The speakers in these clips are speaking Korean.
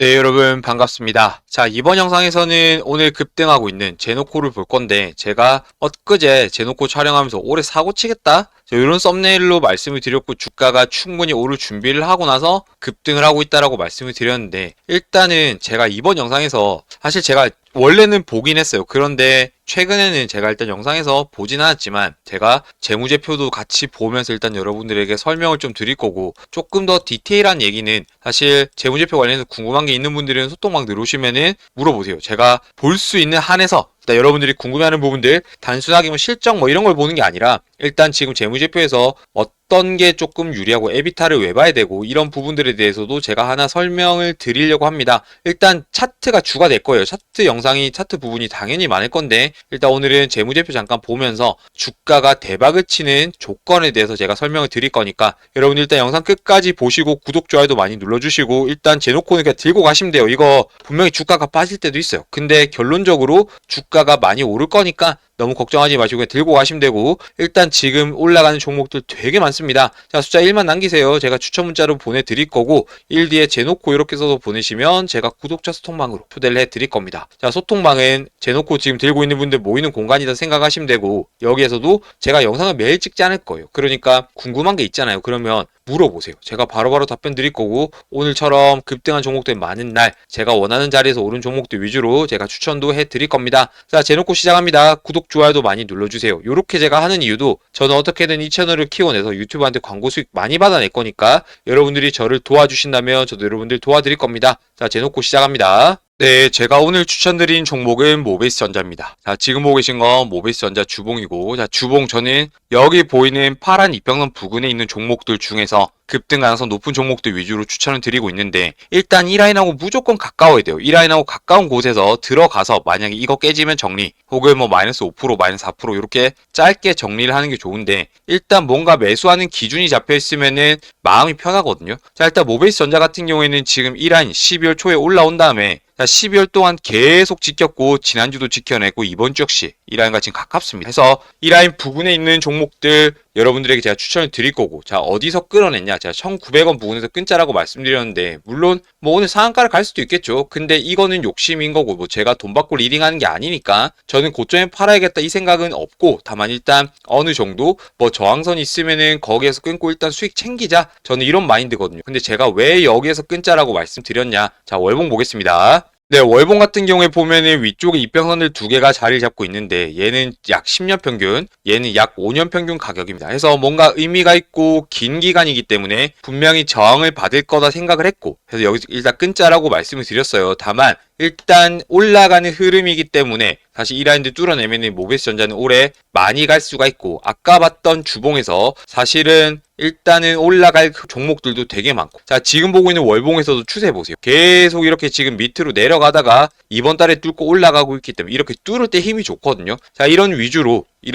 네, 여러분 반갑습니다. 자, 이번 영상에서는 오늘 급등하고 있는 제노코를 볼 건데, 제가 엊그제 제노코 촬영하면서 올해 사고 치겠다? 이런 썸네일로 말씀을 드렸고, 주가가 충분히 오를 준비를 하고 나서 급등을 하고 있다라고 말씀을 드렸는데, 일단은 제가 이번 영상에서 사실 제가 원래는 보긴 했어요. 그런데 최근에는 제가 일단 영상에서 보진 않았지만 제가 재무제표도 같이 보면서 일단 여러분들에게 설명을 좀 드릴 거고, 조금 더 디테일한 얘기는 사실 재무제표 관련해서 궁금한 게 있는 분들은 소통방 들어오시면은 물어보세요. 제가 볼 수 있는 한에서 일단 여러분들이 궁금해하는 부분들, 단순하게 뭐 실적 뭐 이런 걸 보는 게 아니라 일단 지금 재무제표에서 어떤 게 조금 유리하고 에비타를 왜 봐야 되고 이런 부분들에 대해서도 제가 하나 설명을 드리려고 합니다. 일단 차트가 주가 될 거예요. 차트 영상이, 차트 부분이 당연히 많을 건데, 일단 오늘은 재무제표 잠깐 보면서 주가가 대박을 치는 조건에 대해서 제가 설명을 드릴 거니까 여러분들 일단 영상 끝까지 보시고 구독, 좋아요도 많이 눌러주시고, 일단 제노코는 그냥 들고 가시면 돼요. 이거 분명히 주가가 빠질 때도 있어요. 근데 결론적으로 주가가 많이 오를 거니까 너무 걱정하지 마시고 그냥 들고 가시면 되고, 일단 지금 올라가는 종목들 되게 많습니다. 자, 숫자 1만 남기세요. 제가 추천 문자로 보내드릴 거고, 1 뒤에 제노코 이렇게 써서 보내시면 제가 구독자 소통방으로 초대를 해드릴 겁니다. 자, 소통방은 제노코 지금 들고 있는 분들 모이는 공간이다 생각하시면 되고, 여기에서도 제가 영상을 매일 찍지 않을 거예요. 그러니까 궁금한 게 있잖아요. 그러면 물어보세요. 제가 바로바로 답변 드릴 거고, 오늘처럼 급등한 종목들 많은 날 제가 원하는 자리에서 오른 종목들 위주로 제가 추천도 해드릴 겁니다. 자, 제놓고 시작합니다. 구독, 좋아요도 많이 눌러주세요. 요렇게 제가 하는 이유도 저는 어떻게든 이 채널을 키워내서 유튜브한테 광고 수익 많이 받아낼 거니까 여러분들이 저를 도와주신다면 저도 여러분들 도와드릴 겁니다. 자, 제놓고 시작합니다. 네, 제가 오늘 추천드린 종목은 모베이스전자입니다. 자, 지금 보고 계신 건 모베이스전자 주봉이고, 자, 주봉 저는 여기 보이는 파란 이평선 부근에 있는 종목들 중에서 급등 가능성 높은 종목들 위주로 추천을 드리고 있는데, 일단 이 라인하고 무조건 가까워야 돼요. 이 라인하고 가까운 곳에서 들어가서 만약에 이거 깨지면 정리, 혹은 뭐 마이너스 5%, 마이너스 4% 이렇게 짧게 정리를 하는 게 좋은데, 일단 뭔가 매수하는 기준이 잡혀 있으면은 마음이 편하거든요. 자, 일단 모베이스전자 같은 경우에는 지금 이 라인 12월 초에 올라온 다음에 12월 동안 계속 지켰고, 지난주도 지켜냈고, 이번 주 역시 이 라인과 지금 가깝습니다. 그래서 이 라인 부근에 있는 종목들 여러분들에게 제가 추천을 드릴 거고, 자, 어디서 끌어냈냐? 제가 1,900원 부근에서 끊자라고 말씀드렸는데, 물론 뭐 오늘 상한가를 갈 수도 있겠죠. 근데 이거는 욕심인 거고, 뭐 제가 돈 받고 리딩하는 게 아니니까 저는 고점에 팔아야겠다 이 생각은 없고, 다만 일단 어느 정도 뭐 저항선이 있으면은 거기에서 끊고 일단 수익 챙기자, 저는 이런 마인드거든요. 근데 제가 왜 여기에서 끊자라고 말씀드렸냐? 자, 월봉 보겠습니다. 네, 월봉 같은 경우에 보면은 위쪽에 이평선들 두 개가 자리를 잡고 있는데, 얘는 약 10년 평균, 얘는 약 5년 평균 가격입니다. 그래서 뭔가 의미가 있고 긴 기간이기 때문에 분명히 저항을 받을 거다 생각을 했고, 그래서 여기서 일단 끊자라고 말씀을 드렸어요. 다만 일단 올라가는 흐름이기 때문에 사실 이 라인들 뚫어내면 모베이스전자는 올해 많이 갈 수가 있고, 아까 봤던 주봉에서 사실은 일단은 올라갈 종목들도 되게 많고, 자, 지금 보고 있는 월봉에서도 추세 보세요. 계속 이렇게 지금 밑으로 내려가다가 이번 달에 뚫고 올라가고 있기 때문에 이렇게 뚫을 때 힘이 좋거든요. 자, 이런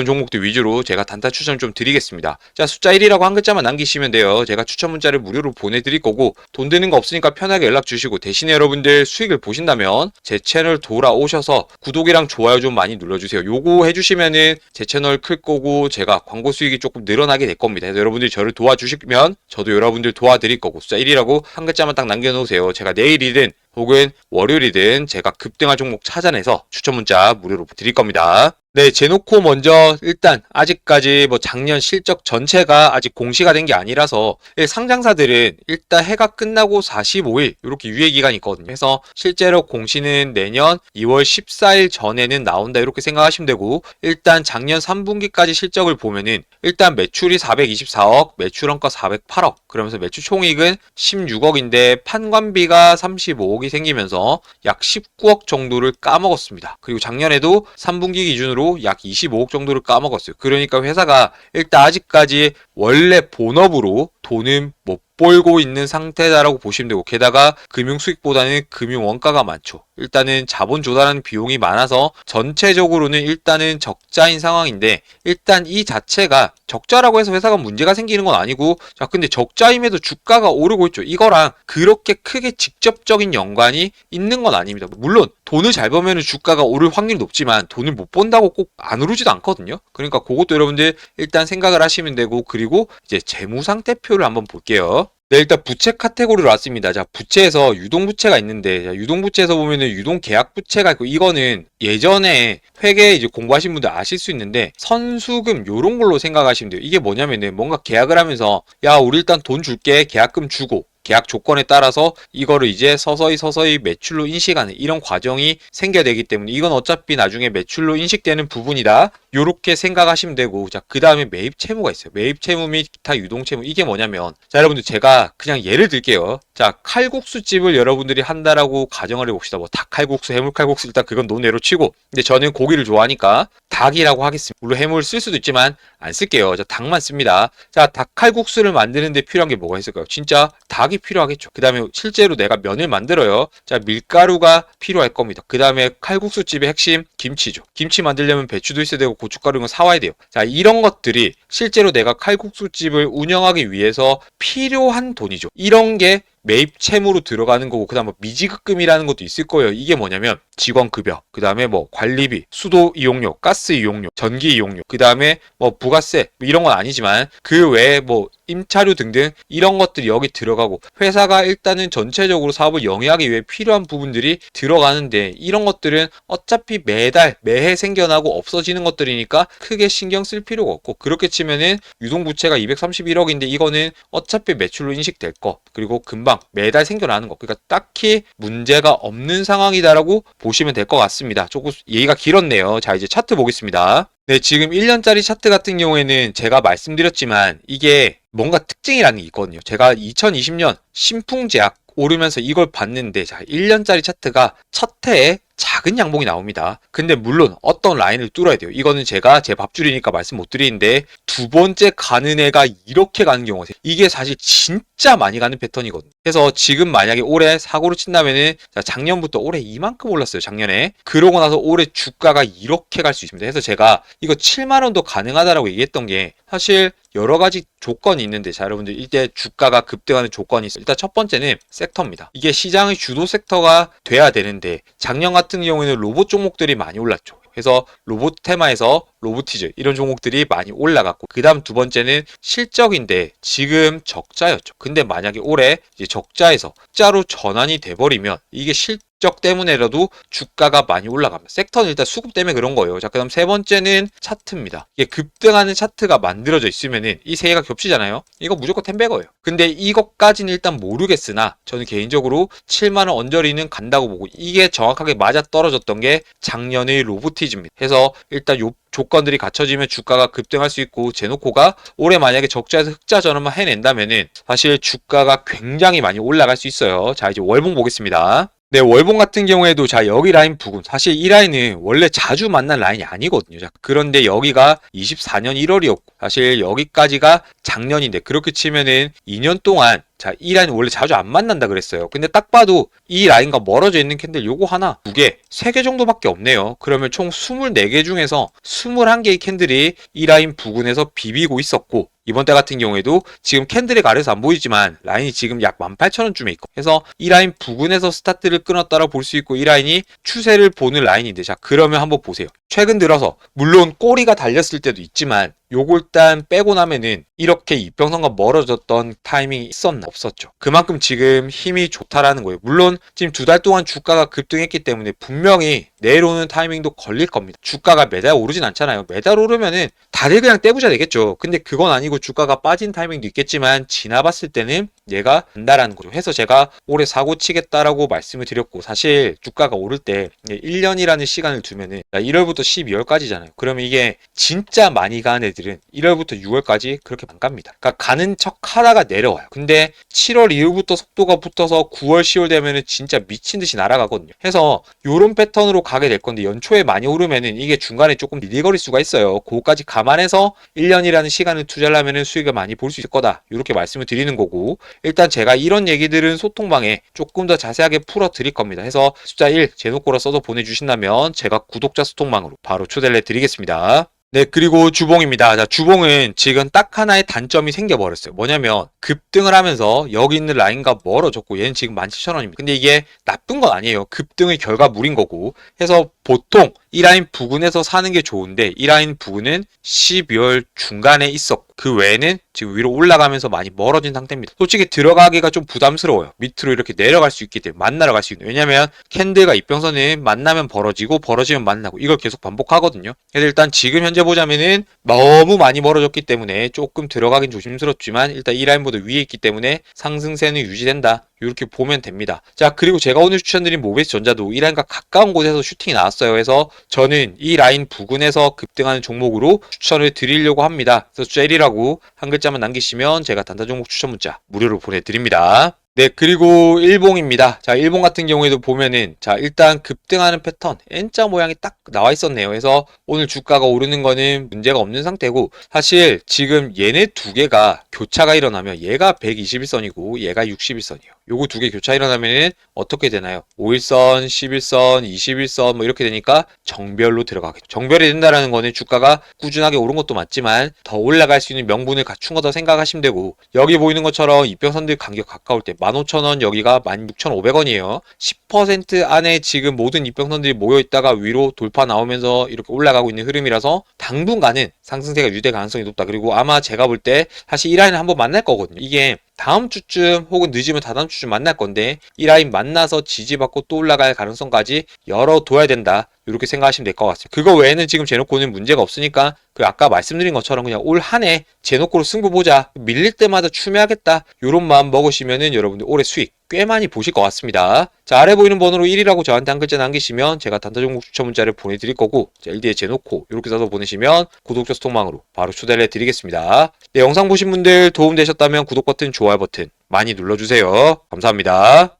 종목들 위주로 제가 단타 추천 좀 드리겠습니다. 자, 숫자 1이라고 한 글자만 남기시면 돼요. 제가 추천 문자를 무료로 보내드릴 거고, 돈 드는 거 없으니까 편하게 연락 주시고, 대신에 여러분들 수익을 보신다면 제 채널 돌아오셔서 구독이랑 좋아요 좀 많이 눌러주세요. 요거 해주시면은 제 채널 클 거고 제가 광고 수익이 조금 늘어나게 될 겁니다. 그래서 여러분들이 저를 도와주시면 저도 여러분들 도와드릴 거고, 숫자 1이라고 한 글자만 딱 남겨놓으세요. 제가 내일이든 혹은 월요일이든 제가 급등할 종목 찾아내서 추천 문자 무료로 드릴 겁니다. 네, 제놓고 먼저 일단 아직까지 뭐 작년 실적 전체가 아직 공시가 된 게 아니라서 상장사들은 일단 해가 끝나고 45일 이렇게 유예 기간이 있거든요. 그래서 실제로 공시는 내년 2월 14일 전에는 나온다 이렇게 생각하시면 되고, 일단 작년 3분기까지 실적을 보면은 일단 매출이 424억, 매출원가 408억, 그러면서 매출 총이익은 16억인데 판관비가 35억이 생기면서 약 19억 정도를 까먹었습니다. 그리고 작년에도 3분기 기준으로 약 25억 정도를 까먹었어요. 그러니까 회사가 일단 아직까지 원래 본업으로 돈은 못 벌고 있는 상태다라고 보시면 되고, 게다가 금융 수익보다는 금융 원가가 많죠. 일단은 자본 조달하는 비용이 많아서 전체적으로는 일단은 적자인 상황인데, 일단 이 자체가 적자라고 해서 회사가 문제가 생기는 건 아니고, 자, 근데 적자임에도 주가가 오르고 있죠. 이거랑 그렇게 크게 직접적인 연관이 있는 건 아닙니다. 물론 돈을 잘 벌면 주가가 오를 확률이 높지만 돈을 못 번다고 꼭 안 오르지도 않거든요. 그러니까 그것도 여러분들 일단 생각을 하시면 되고, 그리고 이제 재무 상태표를 한번 볼게요. 네, 일단 부채 카테고리로 왔습니다. 자, 부채에서 유동부채가 있는데, 자, 유동부채에서 보면은 유동계약부채가 있고, 이거는 예전에 회계 이제 공부하신 분들 아실 수 있는데, 선수금 요런 걸로 생각하시면 돼요. 이게 뭐냐면은 뭔가 계약을 하면서, 야, 우리 일단 돈 줄게, 계약금 주고, 계약 조건에 따라서 이거를 이제 서서히 매출로 인식하는 이런 과정이 생겨야 되기 때문에 이건 어차피 나중에 매출로 인식되는 부분이다. 요렇게 생각하시면 되고, 자, 그 다음에 매입 채무가 있어요. 매입 채무 및 기타 유동 채무. 이게 뭐냐면, 자, 여러분들 제가 그냥 예를 들게요. 자, 칼국수집을 여러분들이 한다라고 가정을 해봅시다. 뭐 닭칼국수, 해물칼국수, 일단 그건 논외로 치고, 근데 저는 고기를 좋아하니까 닭이라고 하겠습니다. 물론 해물 쓸 수도 있지만 안 쓸게요. 자, 닭만 씁니다. 자, 닭칼국수를 만드는데 필요한 게 뭐가 있을까요? 진짜 닭이 필요하겠죠. 그 다음에 실제로 내가 면을 만들어요. 자, 밀가루가 필요할 겁니다. 그 다음에 칼국수집의 핵심 김치죠. 김치 만들려면 배추도 있어야 되고 고춧가루 이런 거 사와야 돼요. 자, 이런 것들이 실제로 내가 칼국수집을 운영하기 위해서 필요한 돈이죠. 이런 게 매입 채무로 들어가는 거고, 그 다음 뭐 미지급금이라는 것도 있을 거예요. 이게 뭐냐면 직원급여, 그 다음에 뭐 관리비, 수도 이용료, 가스 이용료, 전기 이용료, 그 다음에 뭐 부가세, 뭐 이런 건 아니지만 그 외에 뭐 임차료 등등 이런 것들이 여기 들어가고, 회사가 일단은 전체적으로 사업을 영위하기 위해 필요한 부분들이 들어가는데, 이런 것들은 어차피 매달 매해 생겨나고 없어지는 것들이니까 크게 신경 쓸 필요가 없고, 그렇게 치면은 유동부채가 231억인데 이거는 어차피 매출로 인식될 거, 그리고 금방 매달 생겨나는 거, 그러니까 딱히 문제가 없는 상황이다라고 보시면 될 것 같습니다. 조금 얘기가 길었네요. 자, 이제 차트 보겠습니다. 네, 지금 1년짜리 차트 같은 경우에는 제가 말씀드렸지만 이게 뭔가 특징이라는 게 있거든요. 제가 2020년 신풍제약 오르면서 이걸 봤는데, 자, 1년짜리 차트가 첫 해에 작은 양봉이 나옵니다. 근데 물론 어떤 라인을 뚫어야 돼요. 이거는 제가 제 밥줄이니까 말씀 못 드리는데, 두 번째 가는 애가 이렇게 가는 경우가 있어요. 이게 사실 진짜 많이 가는 패턴이거든요. 그래서 지금 만약에 올해 사고를 친다면은, 자, 작년부터 올해 이만큼 올랐어요. 작년에. 그러고 나서 올해 주가가 이렇게 갈 수 있습니다. 그래서 제가 이거 7만 원도 가능하다라고 얘기했던 게, 사실 여러 가지 조건이 있는데, 자, 여러분들 이때 주가가 급등하는 조건이 있어요. 일단 첫 번째는 섹터입니다. 이게 시장의 주도 섹터가 돼야 되는데, 작년 같은 경우에는 로봇 종목들이 많이 올랐죠. 그래서 로봇 테마에서 로보티즈 이런 종목들이 많이 올라갔고, 그 다음 두 번째는 실적인데 지금 적자였죠. 근데 만약에 올해 이제 적자에서 흑자로 전환이 돼버리면 이게 실적 때문에라도 주가가 많이 올라갑니다. 섹터는 일단 수급 때문에 그런 거예요. 자, 그 다음 세 번째는 차트입니다. 이게 급등하는 차트가 만들어져 있으면은 이 세 개가 겹치잖아요. 이거 무조건 텐베거예요. 근데 이것까지는 일단 모르겠으나 저는 개인적으로 7만원 언저리는 간다고 보고, 이게 정확하게 맞아 떨어졌던 게 작년의 로보티즈입니다. 해서 일단 요 조건들이 갖춰지면 주가가 급등할 수 있고, 제노코가 올해 만약에 적자에서 흑자 전환만 해낸다면은 사실 주가가 굉장히 많이 올라갈 수 있어요. 자, 이제 월봉 보겠습니다. 네, 월봉 같은 경우에도, 자, 여기 라인 부근, 사실 이 라인은 원래 자주 만난 라인이 아니거든요. 자, 그런데 여기가 24년 1월이었고 사실 여기까지가 작년인데, 그렇게 치면은 2년 동안, 자, 이 라인 원래 자주 안 만난다 그랬어요. 근데 딱 봐도 이 라인과 멀어져 있는 캔들 요거 하나, 두 개, 세 개 정도밖에 없네요. 그러면 총 24개 중에서 21개의 캔들이 이 라인 부근에서 비비고 있었고, 이번 달 같은 경우에도 지금 캔들이 가려서 안 보이지만 라인이 지금 약 18,000원쯤에 있고, 그래서 이 라인 부근에서 스타트를 끊었다고 볼 수 있고, 이 라인이 추세를 보는 라인인데, 자, 그러면 한번 보세요. 최근 들어서 물론 꼬리가 달렸을 때도 있지만 요거 일단 빼고 나면은 이렇게 이평선과 멀어졌던 타이밍이 있었나? 없었죠. 그만큼 지금 힘이 좋다라는 거예요. 물론 지금 두 달 동안 주가가 급등했기 때문에 분명히 내려오는 타이밍도 걸릴 겁니다. 주가가 매달 오르진 않잖아요. 매달 오르면은 다들 그냥 떼부자 되겠죠. 근데 그건 아니고 주가가 빠진 타이밍도 있겠지만 지나봤을 때는 얘가 된다라는 거죠. 해서 제가 올해 사고 치겠다라고 말씀을 드렸고, 사실 주가가 오를 때 1년이라는 시간을 두면은 1월부터 12월까지잖아요. 그러면 이게 진짜 많이 가는 애들은 1월부터 6월까지 그렇게 안 갑니다. 그러니까 가는 척 하다가 내려와요. 근데 7월 이후부터 속도가 붙어서 9월, 10월 되면은 진짜 미친 듯이 날아가거든요. 해서 요런 패턴으로 가게 될 건데, 연초에 많이 오르면은 이게 중간에 조금 밀리거릴 수가 있어요. 그거까지 감안해서 1년이라는 시간을 투자하려면은 수익을 많이 볼 수 있을 거다. 이렇게 말씀을 드리는 거고, 일단 제가 이런 얘기들은 소통방에 조금 더 자세하게 풀어 드릴 겁니다. 해서 숫자 1 제노코라 써서 보내주신다면 제가 구독자 소통방으로 바로 초대를 해드리겠습니다. 네, 그리고 주봉입니다. 자, 주봉은 지금 딱 하나의 단점이 생겨버렸어요. 뭐냐면 급등을 하면서 여기 있는 라인과 멀어졌고, 얘는 지금 17,000원입니다. 근데 이게 나쁜 건 아니에요. 급등의 결과물인 거고. 해서 보통 이 라인 부근에서 사는 게 좋은데 이 라인 부근은 12월 중간에 있었고 그 외에는 지금 위로 올라가면서 많이 멀어진 상태입니다. 솔직히 들어가기가 좀 부담스러워요. 밑으로 이렇게 내려갈 수 있기 때문에 만나러 갈 수 있는. 왜냐면 캔들과 이평선은 만나면 벌어지고 벌어지면 만나고 이걸 계속 반복하거든요. 그래서 일단 지금 현재 보자면은 너무 많이 멀어졌기 때문에 조금 들어가긴 조심스럽지만 일단 이 라인보다 위에 있기 때문에 상승세는 유지된다. 이렇게 보면 됩니다. 자, 그리고 제가 오늘 추천드린 모비스 전자도 이 라인과 가까운 곳에서 슈팅이 나왔어요. 그래서 저는 이 라인 부근에서 급등하는 종목으로 추천을 드리려고 합니다. 그래서 젤이라고 한 글자만 남기시면 제가 단타 종목 추천 문자 무료로 보내드립니다. 네, 그리고 일봉입니다. 자, 일봉 같은 경우에도 보면은, 자, 일단 급등하는 패턴, N자 모양이 딱 나와 있었네요. 그래서 오늘 주가가 오르는 거는 문제가 없는 상태고, 사실 지금 얘네 두 개가 교차가 일어나면 얘가 121선이고 얘가 61선이에요. 요거 두 개 교차 일어나면은 어떻게 되나요? 5일선, 11선, 21선 뭐 이렇게 되니까 정별로 들어가겠죠. 정별이 된다라는 거는 주가가 꾸준하게 오른 것도 맞지만 더 올라갈 수 있는 명분을 갖춘 거다 생각하시면 되고, 여기 보이는 것처럼 이평선들 간격 가까울 때 15,000원 여기가 16,500원이에요. 10% 안에 지금 모든 이평선들이 모여있다가 위로 돌파 나오면서 이렇게 올라가고 있는 흐름이라서 당분간은 상승세가 유지될 가능성이 높다. 그리고 아마 제가 볼 때 사실 이 라인을 한번 만날 거거든요. 이게 다음 주쯤 혹은 늦으면 다다음 주쯤 만날 건데 이 라인 만나서 지지받고 또 올라갈 가능성까지 열어둬야 된다. 이렇게 생각하시면 될 것 같습니다. 그거 외에는 지금 제노코는 문제가 없으니까 그 아까 말씀드린 것처럼 그냥 올 한 해 제노코로 승부 보자. 밀릴 때마다 추매하겠다. 이런 마음 먹으시면은 여러분들 올해 수익 꽤 많이 보실 것 같습니다. 자, 아래 보이는 번호로 1이라고 저한테 한 글자 남기시면 제가 단타 종목 추천 문자를 보내드릴 거고, 자, LD에 제노코 이렇게 써서 보내시면 구독자 소통망으로 바로 초대를 해드리겠습니다. 네, 영상 보신 분들 도움 되셨다면 구독 버튼, 좋아요 버튼 많이 눌러주세요. 감사합니다.